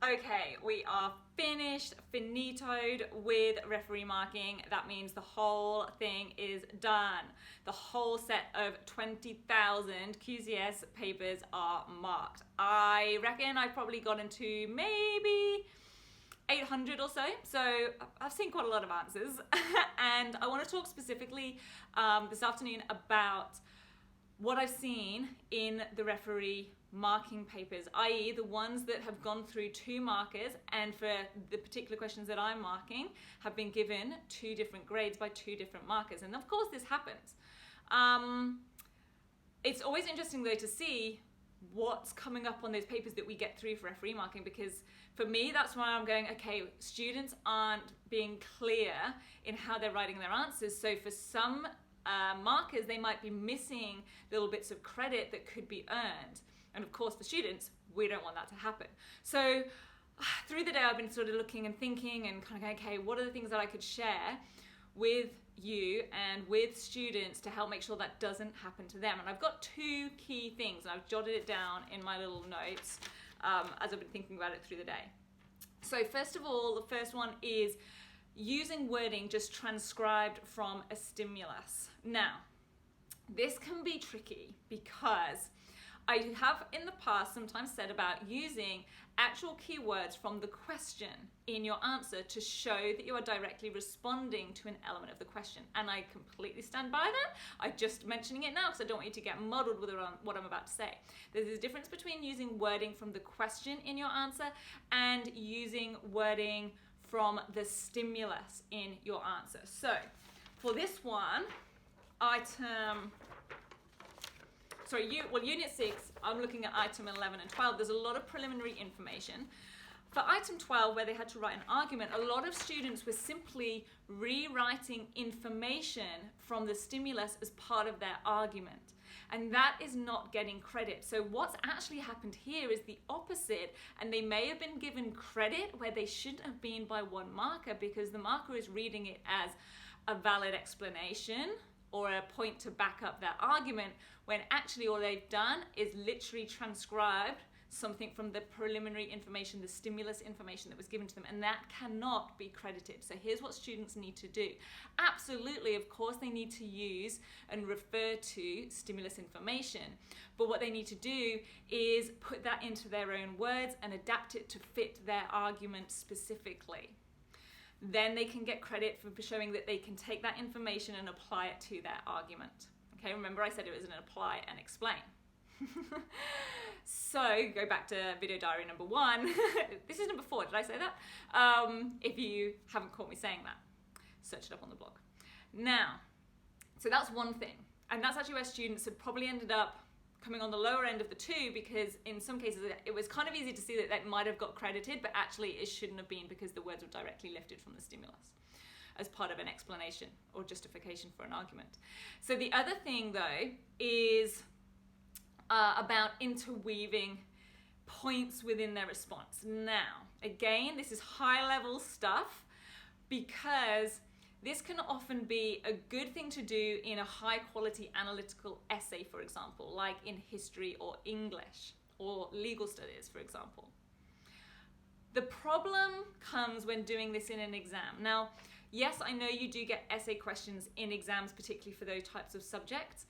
Okay, we are finished, finitoed with referee marking. That means the whole thing is done. The whole set of 20,000 QCS papers are marked. I reckon I've probably got into maybe 800 or so. So I've seen quite a lot of answers. And I want to talk specifically this afternoon about what I've seen in the referee marking papers, i.e. the ones that have gone through 2 markers, and for the particular questions that I'm marking have been given 2 different grades by 2 different markers. And of course this happens. It's always interesting though to see what's coming up on those papers that we get through for referee marking, because for me that's why I'm going, okay, students aren't being clear in how they're writing their answers. So for some markers they might be missing little bits of credit that could be earned, and of course for students we don't want that to happen. So through the day I've been sort of looking and thinking and kind of going, okay, what are the things that I could share with you and with students to help make sure that doesn't happen to them. And I've got 2 key things, and I've jotted it down in my little notes as I've been thinking about it through the day. So first of all, the first one is using wording just transcribed from a stimulus. Now, this can be tricky because I have in the past sometimes said about using actual keywords from the question in your answer to show that you are directly responding to an element of the question. And I completely stand by that. I'm just mentioning it now because I don't want you to get muddled with what I'm about to say. There's a difference between using wording from the question in your answer and using wording from the stimulus in your answer. So for this one, Unit 6, I'm looking at item 11 and 12. There's a lot of preliminary information. For item 12, where they had to write an argument, a lot of students were simply rewriting information from the stimulus as part of their argument. And that is not getting credit. So what's actually happened here is the opposite, and they may have been given credit where they shouldn't have been by 1 marker, because the marker is reading it as a valid explanation or a point to back up their argument, when actually all they've done is literally transcribed something from the preliminary information, the stimulus information that was given to them, and that cannot be credited. So here's what students need to do. Absolutely, of course, they need to use and refer to stimulus information, but what they need to do is put that into their own words and adapt it to fit their argument specifically. Then they can get credit for showing that they can take that information and apply it to their argument. Okay, remember I said it was an apply and explain. So go back to video diary number 1. This is number 4, did I say that? If you haven't caught me saying that, search it up on the blog. Now, so that's one thing. And that's actually where students have probably ended up coming on the lower end of the 2, because in some cases it was kind of easy to see that they might have got credited, but actually it shouldn't have been, because the words were directly lifted from the stimulus as part of an explanation or justification for an argument. So the other thing though is about interweaving points within their response. Now, again, this is high level stuff, because this can often be a good thing to do in a high quality analytical essay, for example, like in history or English or legal studies, for example. The problem comes when doing this in an exam. Now, yes, I know you do get essay questions in exams, particularly for those types of subjects,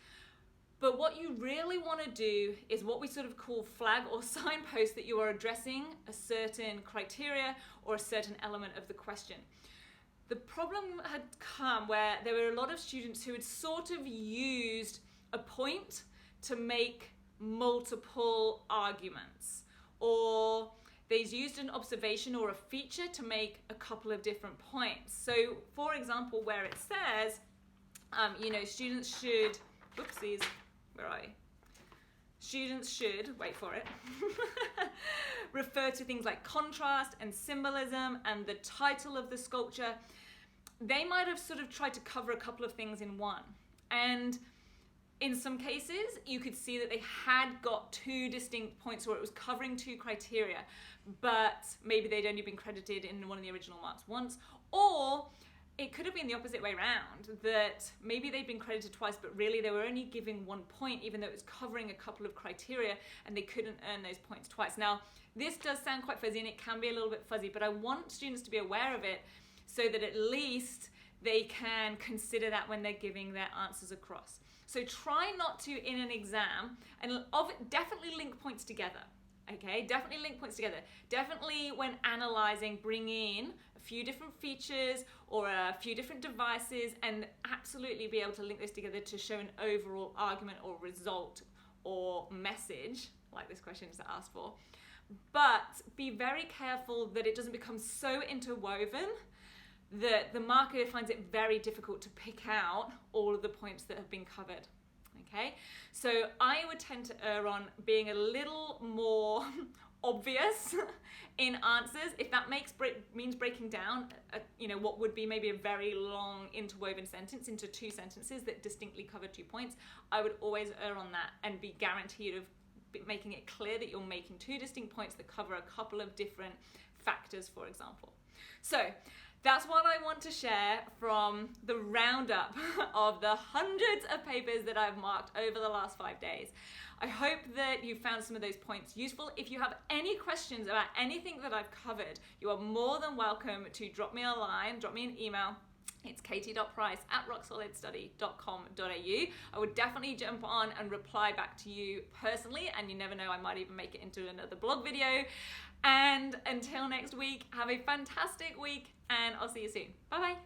but what you really want to do is what we sort of call flag or signpost that you are addressing a certain criteria or a certain element of the question. The problem had come where there were a lot of students who had sort of used a point to make multiple arguments, or they've used an observation or a feature to make a couple of different points. So for example, where it says, students should, whoopsies, where are you? Students should, wait for it, refer to things like contrast and symbolism and the title of the sculpture. They might have sort of tried to cover a couple of things in one. And in some cases, you could see that they had got 2 distinct points where it was covering 2 criteria, but maybe they'd only been credited in one of the original marks once, or it could have been the opposite way around, that maybe they'd been credited twice, but really they were only giving 1 point, even though it was covering a couple of criteria, and they couldn't earn those points twice. Now, this does sound quite fuzzy, and it can be a little bit fuzzy, but I want students to be aware of it so that at least they can consider that when they're giving their answers across. So try not to, in an exam, and definitely link points together. Okay, definitely link points together. Definitely when analyzing, bring in a few different features or a few different devices, and absolutely be able to link those together to show an overall argument or result or message, like this question is asked for. But be very careful that it doesn't become so interwoven that the marker finds it very difficult to pick out all of the points that have been covered. Okay, so I would tend to err on being a little more obvious in answers. If that means breaking down, what would be maybe a very long interwoven sentence into 2 sentences that distinctly cover 2 points, I would always err on that and be guaranteed of making it clear that you're making 2 distinct points that cover a couple of different factors, for example. So that's what I want to share from the roundup of the hundreds of papers that I've marked over the last 5 days. I hope that you found some of those points useful. If you have any questions about anything that I've covered, you are more than welcome to drop me a line, drop me an email. It's katie.price@rocksolidstudy.com.au. I would definitely jump on and reply back to you personally, and you never know, I might even make it into another blog video. And until next week, have a fantastic week, and I'll see you soon. Bye bye.